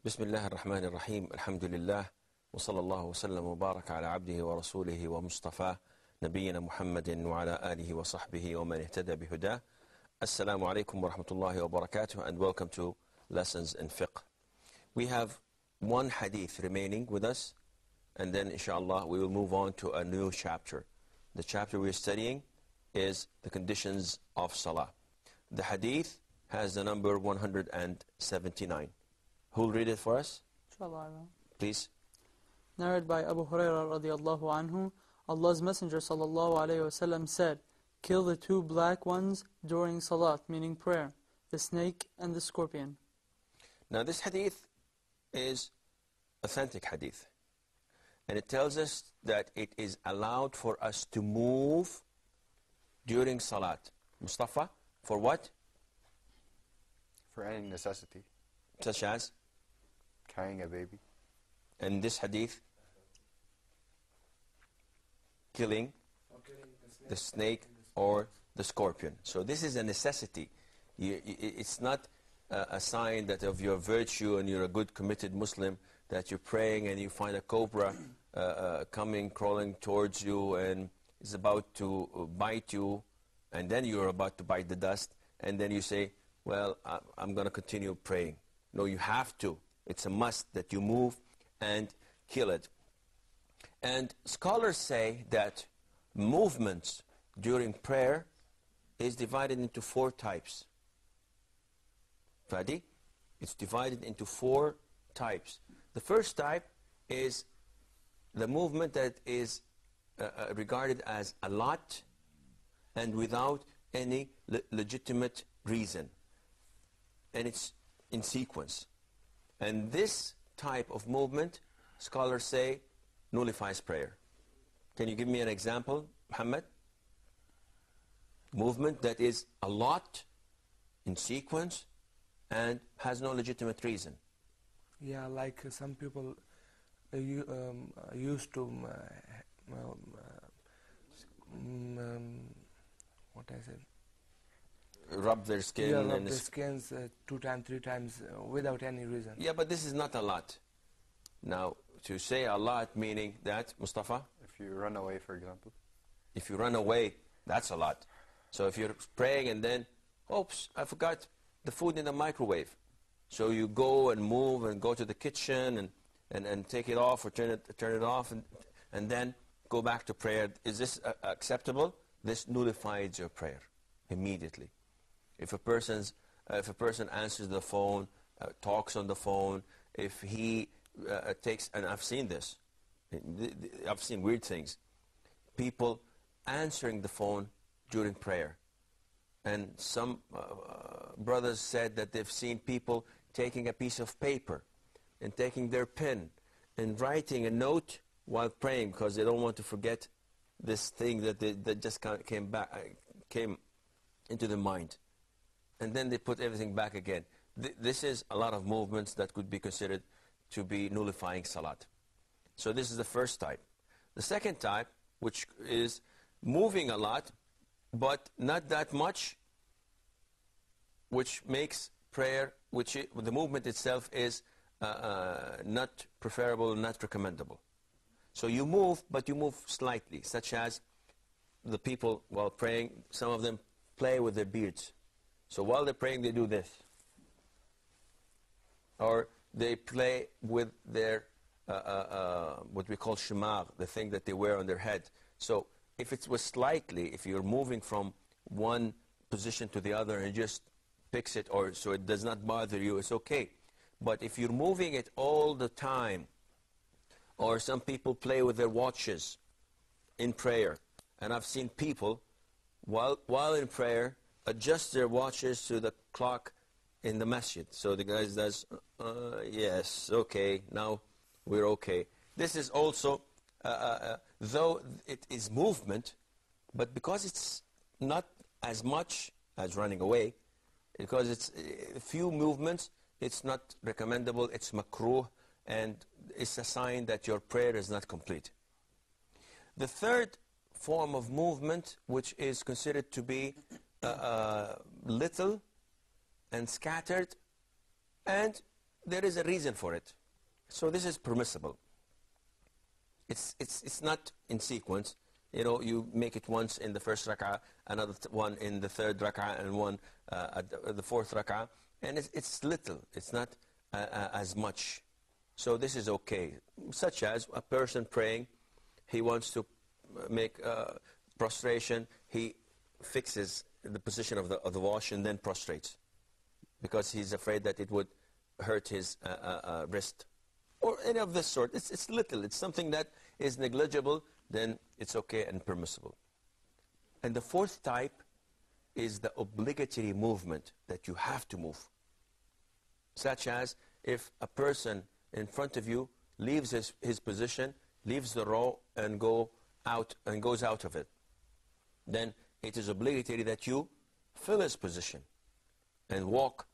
بسم الله الرحمن الرحيم الحمد لله وصلى الله وسلم وبارك على عبده ورسوله ومصطفاه نبينا محمد وعلى آله وصحبه ومن اهتدى بهداه. Assalamu alaikum wa rahmatullahi wa barakatuh, and welcome to Lessons in Fiqh. We have one hadith remaining with us, and then inshallah we will move on to a new chapter. The chapter we're studying is the conditions of Salah. The hadith has the number 179. Who will read it for us? Inshallah. Please. Narrated by Abu Hurairah radiallahu anhu, Allah's Messenger sallallahu alayhi wasallam said, "Kill the two black ones during salat," meaning prayer, the snake and the scorpion. Now this hadith is authentic hadith, and it tells us that it is allowed for us to move during salat. Mustafa, for what? For any necessity. Such as? Carrying a baby. And this hadith? Killing the snake or the scorpion. So this is a necessity. It's not a sign that of your virtue and you're a good committed Muslim, that you're praying and you find a cobra coming, crawling towards you and is about to bite you, and then you're about to bite the dust, and then you say, well, I'm going to continue praying. No, you have to. It's a must that you move and kill it. And scholars say that movements during prayer is divided into 4 types. Fadi? It's divided into 4 types. The first type is the movement that is regarded as a lot and without any legitimate reason. And it's in sequence. And this type of movement, scholars say, nullifies prayer. Can you give me an example, Muhammad? Movement that is a lot, in sequence, and has no legitimate reason. Yeah, like some people used to what I said? Rub their skin. Yeah, rub their skins 2 times, 3 times without any reason. Yeah, but this is not a lot. Now, to say a lot, meaning that, Mustafa? If you run away, for example. If you run away, that's a lot. So if you're praying and then, oops, I forgot the food in the microwave. So you go and move and go to the kitchen and take it off or turn it off and then go back to prayer. Is this acceptable? This nullifies your prayer immediately. If a person answers the phone, talks on the phone, if he takes, and I've seen this, I've seen weird things, people answering the phone during prayer. And some brothers said that they've seen people taking a piece of paper and taking their pen and writing a note while praying because they don't want to forget this thing that just came into the mind. And then they put everything back again. This is a lot of movements that could be considered to be nullifying salat. So this is the first type. The second type, which is moving a lot, but not that much, which makes prayer, the movement itself is not preferable, not recommendable. So you move, but you move slightly, such as the people while praying, some of them play with their beards. So while they're praying, they do this. Or they play with their, what we call shimar, the thing that they wear on their head. So if it was slightly, if you're moving from one position to the other and just fix it, or so it does not bother you, it's okay. But if you're moving it all the time, or some people play with their watches in prayer, and I've seen people, while in prayer, adjust their watches to the clock in the masjid. So the guy says, yes, okay, now we're okay. This is also, though it is movement, but because it's not as much as running away, because it's few movements, it's not recommendable, it's makruh, and it's a sign that your prayer is not complete. The third form of movement, which is considered to be little and scattered and there is a reason for it. So this is permissible. It's not in sequence. You know, you make it once in the first rak'ah, another one in the third rak'ah, and one at the fourth rak'ah. And it's little. It's not as much. So this is okay. Such as a person praying, he wants to make prostration, he fixes the position of the wash and then prostrates because he's afraid that it would hurt his wrist or any of this sort. It's little. It's something that is negligible, then it's okay and permissible. And the fourth type is the obligatory movement that you have to move, such as if a person in front of you leaves his position, leaves the row and goes out of it, then it is obligatory that you fill his position and walk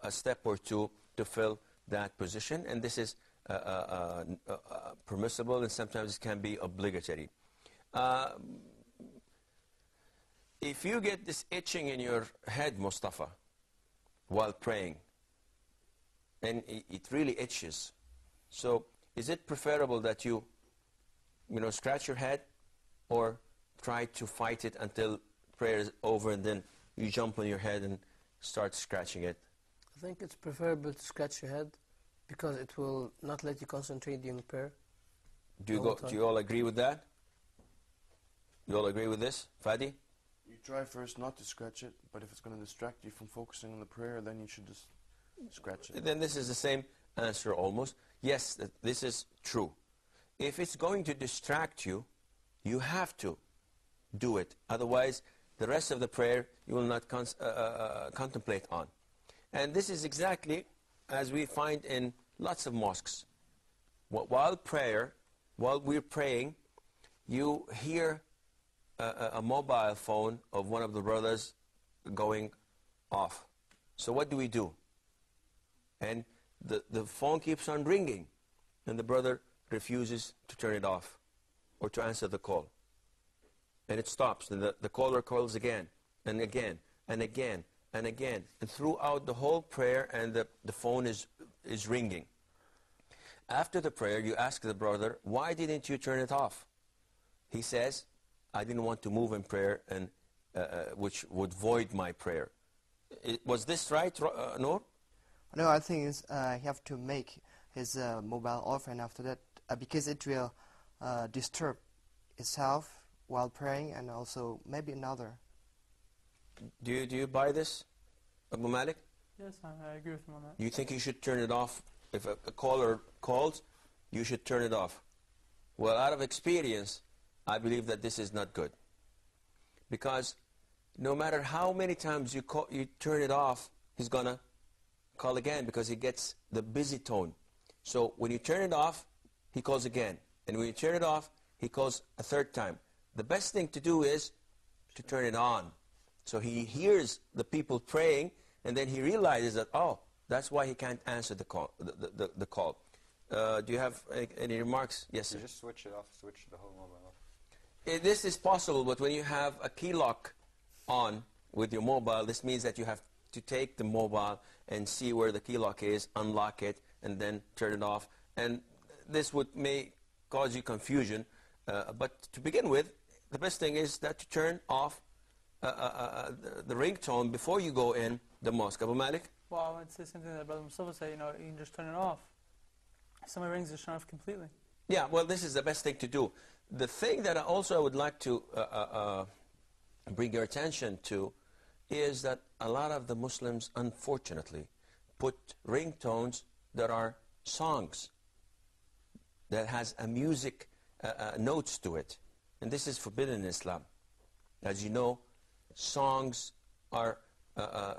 a step or two to fill that position. And this is permissible, and sometimes it can be obligatory. If you get this itching in your head, Mustafa, while praying, and it really itches, so is it preferable that you scratch your head, or try to fight it until prayer is over and then you jump on your head and start scratching it? I think it's preferable to scratch your head because it will not let you concentrate during prayer. Do you all agree with that? You all agree with this? Fadi? You try first not to scratch it, but if it's going to distract you from focusing on the prayer, then you should just scratch it. Then this is the same answer almost. Yes, this is true. If it's going to distract you, you have to do it. Otherwise, the rest of the prayer you will not contemplate on. And this is exactly as we find in lots of mosques. While we're praying, you hear a mobile phone of one of the brothers going off. So what do we do? And the phone keeps on ringing, and the brother refuses to turn it off or to answer the call. And it stops, and the caller calls again and again and again and again, and throughout the whole prayer, and the phone is ringing. After the prayer, you ask the brother, why didn't you turn it off? He says, I didn't want to move in prayer, and which would void my prayer. Was this right, Noor? No, I think it's, you have to make his mobile off, and after that, because it will disturb itself while praying, and also maybe another. Do you buy this, Abu Malik? Yes, I agree with him on that. You think you should turn it off? If a caller calls, you should turn it off. Well, out of experience, I believe that this is not good. Because no matter how many times you turn it off, he's going to call again because he gets the busy tone. So when you turn it off, he calls again. And when you turn it off, he calls a third time. The best thing to do is to turn it on. So he hears the people praying, and then he realizes that, oh, that's why he can't answer the call. The call. Do you have any remarks? Yes, sir. You just switch it off, switch the whole mobile off. This is possible, but when you have a key lock on with your mobile, this means that you have to take the mobile and see where the key lock is, unlock it, and then turn it off. And this may cause you confusion. But to begin with, the best thing is that to turn off the ringtone before you go in the mosque. Abu Malik? Well, I want to say something that Brother Mustafa said, you can just turn it off. If somebody rings, just turn it off completely. Yeah, well, this is the best thing to do. The thing that I would like to bring your attention to is that a lot of the Muslims, unfortunately, put ringtones that are songs, that has a music notes to it. And this is forbidden in Islam. As you know, songs are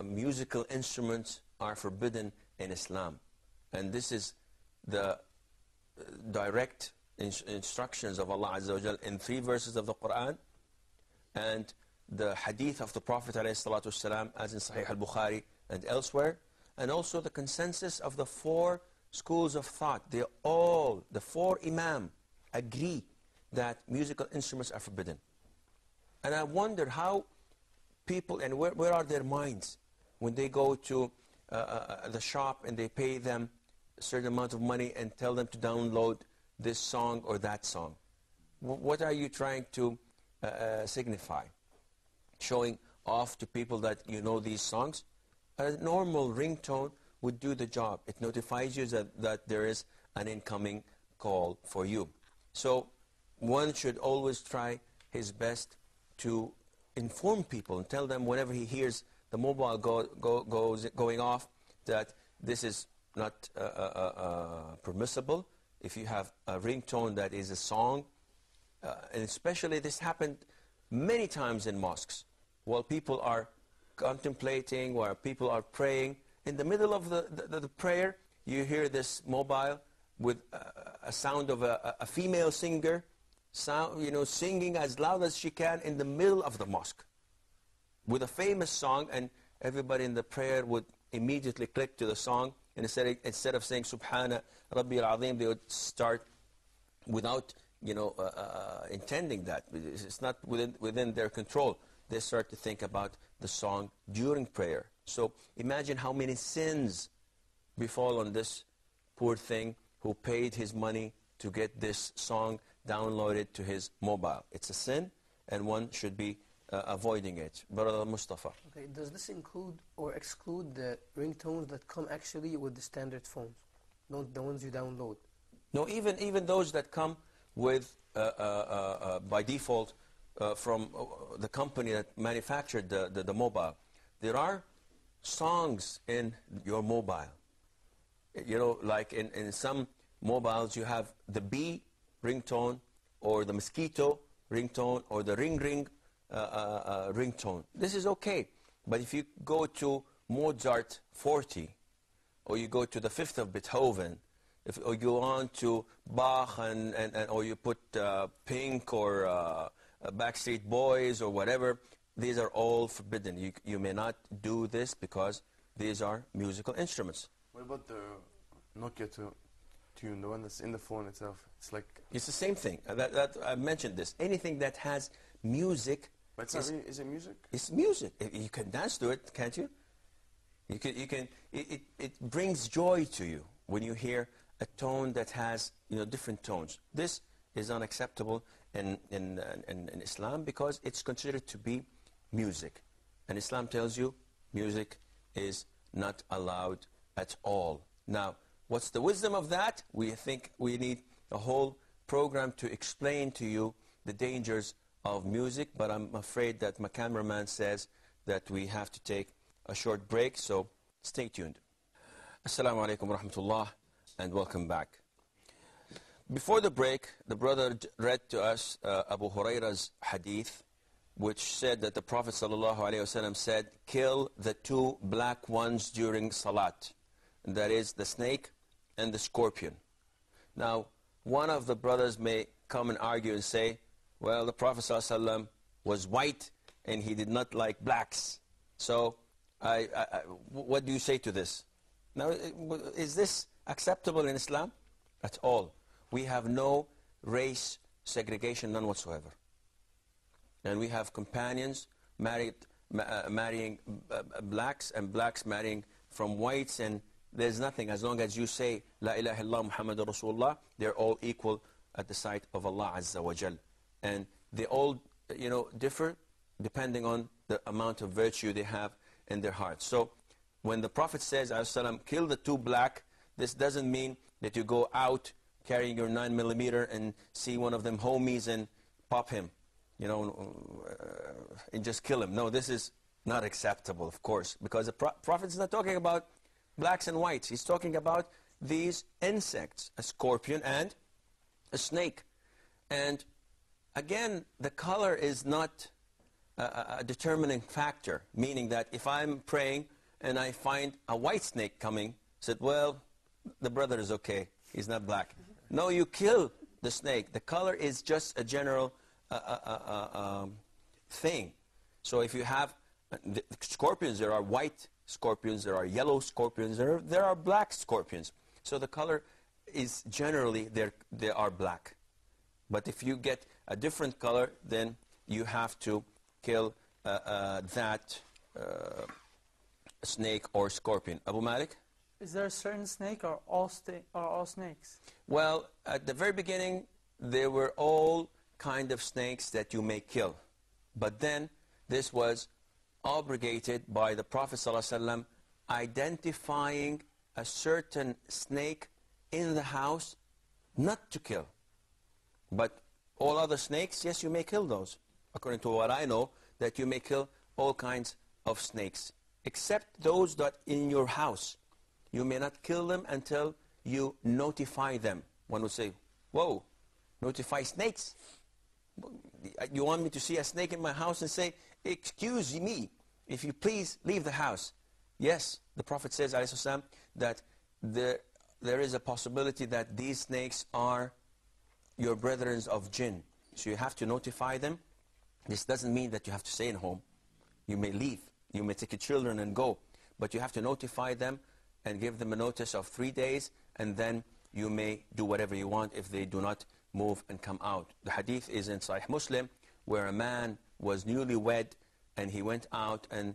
musical instruments are forbidden in Islam. And this is the direct instructions of Allah Azza wa Jal in 3 verses of the Quran, and the hadith of the Prophet ﷺ as in Sahih al-Bukhari and elsewhere, and also the consensus of the 4 schools of thought. The 4 imam agree that musical instruments are forbidden. And I wonder how people, and where are their minds when they go to the shop and they pay them a certain amount of money and tell them to download this song or that song. What are you trying to signify? Showing off to people that you know these songs? A normal ringtone would do the job. It notifies you that there is an incoming call for you. So one should always try his best to inform people and tell them whenever he hears the mobile going off that this is not permissible. If you have a ringtone that is a song, and especially this happened many times in mosques, while people are contemplating, while people are praying, in the middle of the prayer, you hear this mobile with a sound of a female singer, singing as loud as she can in the middle of the mosque, with a famous song, and everybody in the prayer would immediately click to the song, and instead of saying Subhana Rabbi al-Azim, they would start without intending that. It's not within their control. They start to think about the song during prayer. So imagine how many sins befall on this poor thing who paid his money to get this song downloaded to his mobile. It's a sin, and one should be avoiding it. Brother Mustafa. Okay, does this include or exclude the ringtones that come actually with the standard phones, not the ones you download? No, even those that come with, by default, from the company that manufactured the mobile. There are songs in your mobile. Like in some mobiles you have the bee ringtone, or the mosquito ringtone, or the ring ringtone. This is okay. But if you go to Mozart 40, or you go to the Fifth of Beethoven, or you go on to Bach, or you put Pink or Backstreet Boys or whatever, these are all forbidden. You may not do this because these are musical instruments. What about the Nokia tune, the one that's in the phone itself? It's the same thing. I mentioned this. Anything that has music. But it's not really, is it music? It's music. You can dance to it, can't you? It brings joy to you when you hear a tone that has different tones. This is unacceptable in Islam because it's considered to be music. And Islam tells you music is not allowed at all. Now, what's the wisdom of that? We think we need a whole program to explain to you the dangers of music, but I'm afraid that my cameraman says that we have to take a short break, so stay tuned. Assalamu alaikum wa rahmatullah, and welcome back. Before the break, the brother read to us Abu Huraira's hadith, which said that the Prophet ﷺ said, kill the two black ones during salat, and that is the snake and the scorpion. Now, one of the brothers may come and argue and say, well, the Prophet ﷺ was white and he did not like blacks. So, what do you say to this? Now, is this acceptable in Islam? At all. We have no race segregation, none whatsoever. And we have companions marrying blacks, and blacks marrying from whites, and there's nothing. As long as you say, La ilaha illallah Muhammadur Rasulullah, they're all equal at the sight of Allah Azza wa Jal. And they all, differ depending on the amount of virtue they have in their hearts. So when the Prophet says, ﷺ, kill the two black, this doesn't mean that you go out carrying your 9mm and see one of them homies and pop him, and just kill him. No, this is not acceptable, of course, because the Prophet is not talking about blacks and whites. He's talking about these insects, a scorpion and a snake. And again, the color is not a determining factor, meaning that if I'm praying and I find a white snake coming, said, well, the brother is okay, he's not black. No, you kill the snake. The color is just a general thing. So if you have the scorpions, there are white scorpions, there are yellow scorpions, there are black scorpions. So the color is generally, they are black. But if you get a different color, then you have to kill that snake or scorpion. Abu Malik? Is there a certain snake or all snakes? Well, at the very beginning, there were all kind of snakes that you may kill. But then this was abrogated by the Prophet ﷺ identifying a certain snake in the house not to kill. But all other snakes, yes, you may kill those. According to what I know, that you may kill all kinds of snakes, except those that in your house. You may not kill them until you notify them. One would say, whoa, notify snakes? You want me to see a snake in my house and say, excuse me, if you please leave the house? Yes, the Prophet says, ﷺ, that there is a possibility that these snakes are your brethren of jinn. So you have to notify them. This doesn't mean that you have to stay in home. You may leave. You may take your children and go. But you have to notify them and give them a notice of 3 days, and then you may do whatever you want if they do not move and come out. The hadith is in Sahih Muslim, where a man was newly wed, and he went out, and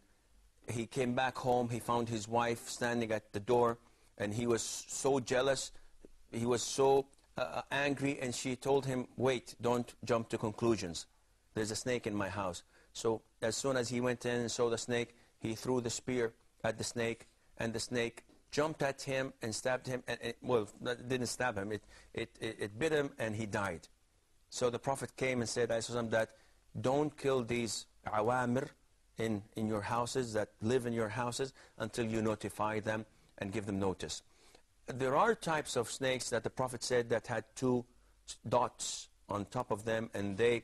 he came back home. He found his wife standing at the door, and he was so jealous. He was so angry, and she told him, wait, don't jump to conclusions. There's a snake in my house. So as soon as he went in and saw the snake, he threw the spear at the snake, and the snake jumped at him and stabbed him. And well, it didn't stab him. It bit him, and he died. So the Prophet came and said, that don't kill these awamir in your houses, that live in your houses, until you notify them and give them notice. There are types of snakes that the Prophet said that had 2 dots on top of them, and they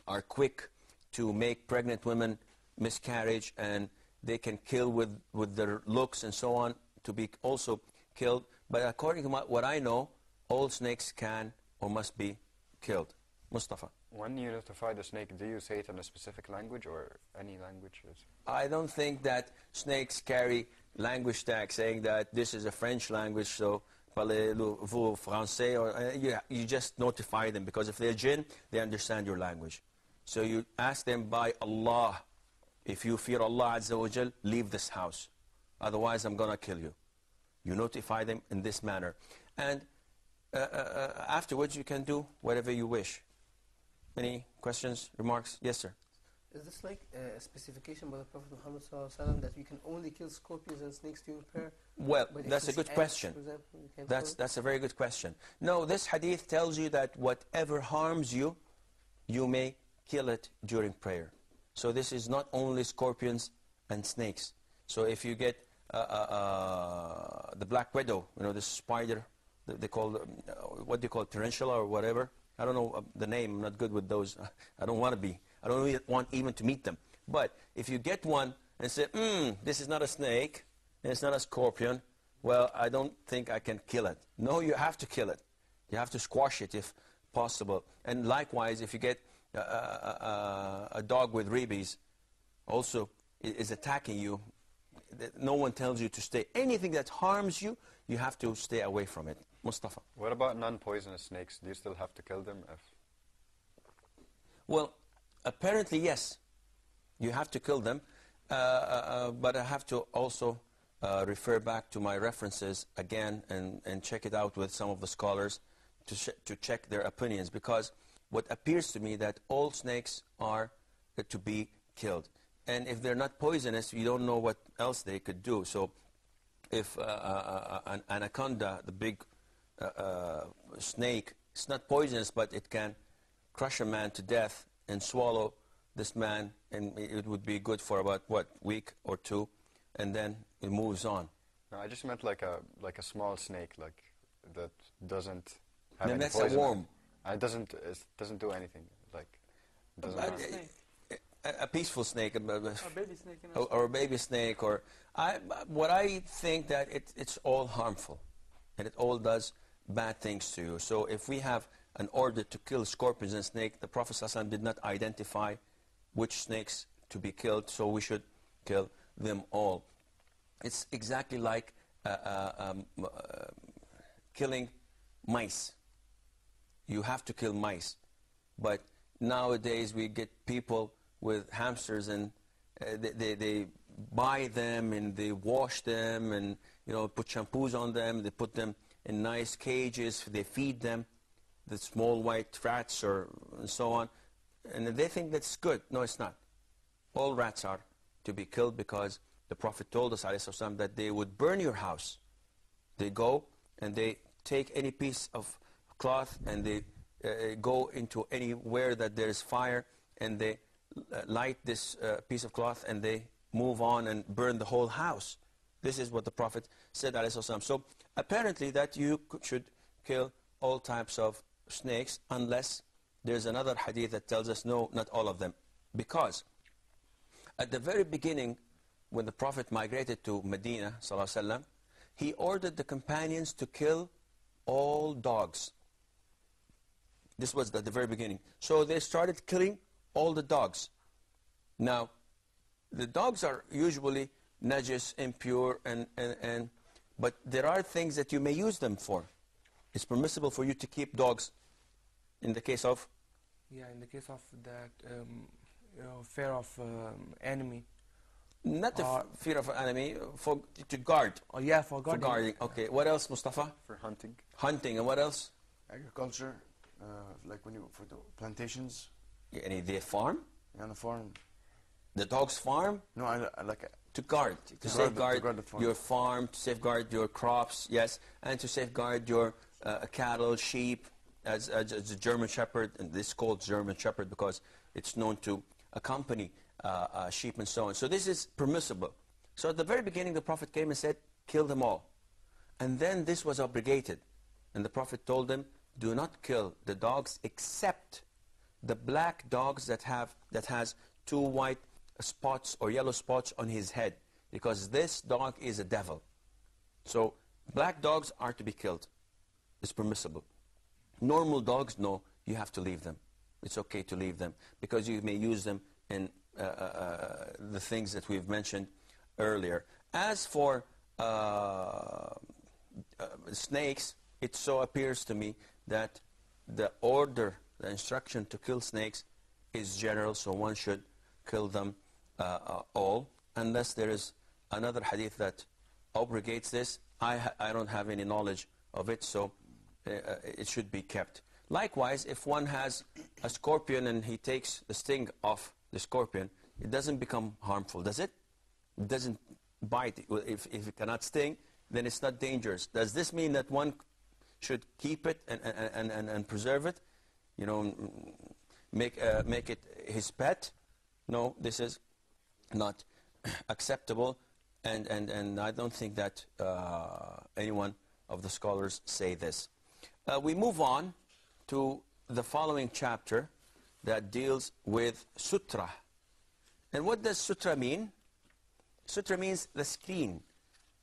are quick to make pregnant women miscarriage, and they can kill with their looks and so on, to be also killed. But according to what I know, all snakes can or must be killed. Mustafa. When you notify the snake, do you say it in a specific language or any language? I don't think that snakes carry language tags saying that this is a French language, so parlez-vous français, or you just notify them, because if they're jinn, they understand your language. So you ask them by Allah, if you fear Allah Azza wa Jal, leave this house. Otherwise, I'm going to kill you. You notify them in this manner. And afterwards, you can do whatever you wish. Any questions, remarks? Yes, sir. Is this like a specification by the Prophet Muhammad ﷺ that you can only kill scorpions and snakes during prayer? Well, that's a good question. That's a very good question. No, this hadith tells you that whatever harms you, you may kill it during prayer. So this is not only scorpions and snakes. So if you get the black widow, the spider, they call what do you call it, tarantula or whatever? I don't know the name. I'm not good with those. I don't want to be. I don't want even to meet them. But if you get one and say, this is not a snake, and it's not a scorpion, well, I don't think I can kill it. No, you have to kill it. You have to squash it if possible. And likewise, if you get a dog with rabies, also is attacking you, no one tells you to stay. Anything that harms you, you have to stay away from it. Mustafa. What about non-poisonous snakes? Do you still have to kill them? Well, apparently, yes. You have to kill them. But I have to also refer back to my references again and check it out with some of the scholars to check their opinions. Because what appears to me that all snakes are to be killed. And if they're not poisonous, you don't know what else they could do. So if an anaconda, the big snake, it's not poisonous, but it can crush a man to death and swallow this man, and it would be good for about, week or 2, and then it moves on. No, I just meant like a small snake, like that doesn't have any that's poison. A worm. It doesn't do anything. Like, it doesn't harm. A peaceful snake, A baby snake. or a baby snake, or what I think that it's all harmful, and it all does bad things to you. So if we have an order to kill scorpions and snakes, the Prophet ﷺ did not identify which snakes to be killed, so we should kill them all. It's exactly like killing mice. You have to kill mice, but nowadays we get people with hamsters, and they buy them and they wash them, and put shampoos on them, they put them in nice cages, they feed them, the small white rats and so on, and they think that's good. No, it's not. All rats are to be killed because the Prophet told us ﷺ, that they would burn your house. They go and they take any piece of cloth and they go into anywhere that there is fire and they light this piece of cloth and they move on and burn the whole house. This is what the Prophet said ﷺ. So apparently that you should kill all types of snakes unless there's another hadith that tells us no, not all of them. Because at the very beginning, when the Prophet migrated to Medina ﷺ, he ordered the companions to kill all dogs. This was at the very beginning. So they started killing all the dogs. Now, the dogs are usually najis, impure, but there are things that you may use them for. It's permissible for you to keep dogs in the case of? Yeah, in the case of that fear of enemy. Not the fear of an enemy, to guard. Oh yeah, for guarding. For guarding. Okay, what else, Mustafa? For hunting. Hunting, and what else? Agriculture, like for the plantations. Any the farm? On the farm. The dog's farm? No, I like to guard, to safeguard your farm, to safeguard your crops, yes, and to safeguard your cattle, sheep, as a German Shepherd, and this is called German Shepherd because it's known to accompany sheep and so on. So this is permissible. So at the very beginning, the Prophet came and said, kill them all. And then this was obligated. And the Prophet told them, do not kill the dogs except the black dogs that has 2 white spots or yellow spots on his head, because this dog is a devil. So black dogs are to be killed. It's permissible. Normal dogs, no, you have to leave them. It's okay to leave them because you may use them in the things that we've mentioned earlier. As for snakes, it so appears to me that the order, the instruction to kill snakes is general, so one should kill them all, unless there is another hadith that abrogates this. I don't have any knowledge of it, so it should be kept. Likewise, if one has a scorpion and he takes the sting off the scorpion, it doesn't become harmful, does it? It doesn't bite. If it cannot sting, then it's not dangerous. Does this mean that one should keep it and preserve it? You know, make it his pet? No, this is not acceptable, and I don't think that any one of the scholars say this. We move on to the following chapter that deals with sutra. And what does sutra mean? Sutra means the screen.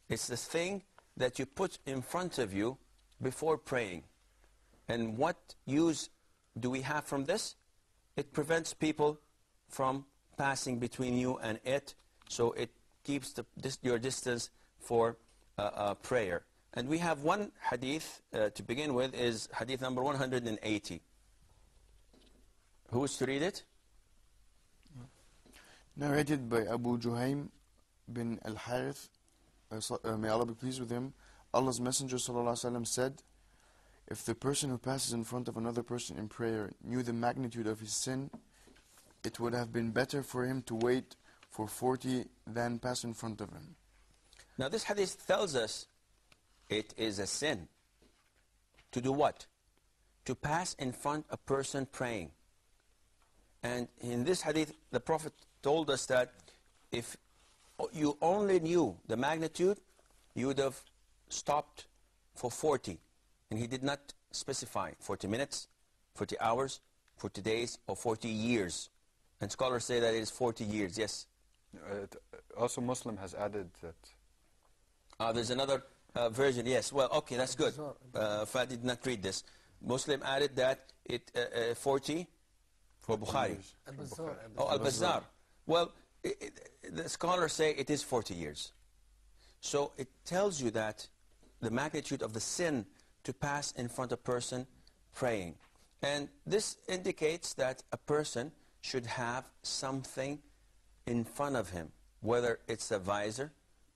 It's the thing that you put in front of you before praying. And what use do we have from this? It prevents people from passing between you and it, so it keeps your distance for prayer. And we have one hadith to begin with, is hadith number 180. Who is to read it? Narrated by Abu Juhaym bin al-Harith, may Allah be pleased with him. Allah's Messenger ﷺ said, if the person who passes in front of another person in prayer knew the magnitude of his sin, it would have been better for him to wait for 40 than pass in front of him. Now this hadith tells us it is a sin. To do what? To pass in front of a person praying. And in this hadith, the Prophet told us that if you only knew the magnitude, you would have stopped for 40. And he did not specify 40 minutes, 40 hours, 40 days, or 40 years. And scholars say that it is 40 years, yes? Also Muslim has added that. There's another version, yes. Well, okay, that's good. Fad did not read this. Muslim added that it 40 for Bukhari. Al-Bazzar. Oh, Al-Bazzar. Well, the scholars say it is 40 years. So it tells you that the magnitude of the sin to pass in front of a person praying. And this indicates that a person should have something in front of him, whether it's a visor,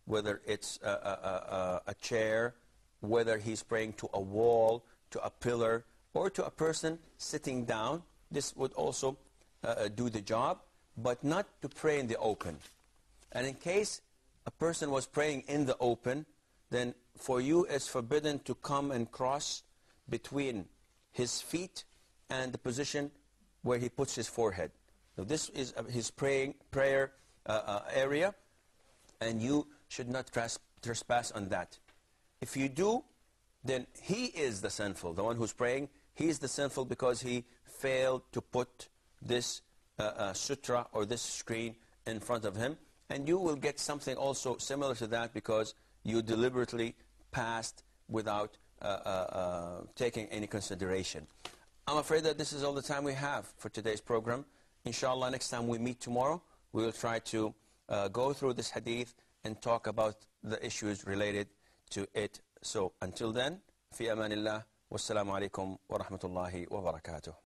whether it's a chair, whether he's praying to a wall, to a pillar, or to a person sitting down. This would also do the job, but not to pray in the open. And in case a person was praying in the open, then for you it's forbidden to come and cross between his feet and the position where he puts his forehead. So this is his prayer area, and you should not trespass on that. If you do, then he is the sinful. The one who's praying, he is the sinful because he failed to put this sutra or this screen in front of him. And you will get something also similar to that because you deliberately passed without taking any consideration. I'm afraid that this is all the time we have for today's program. Inshallah, next time we meet tomorrow, we will try to go through this hadith and talk about the issues related to it. So until then, fi amanillah, wassalamu alaikum wa rahmatullahi wa barakatuh.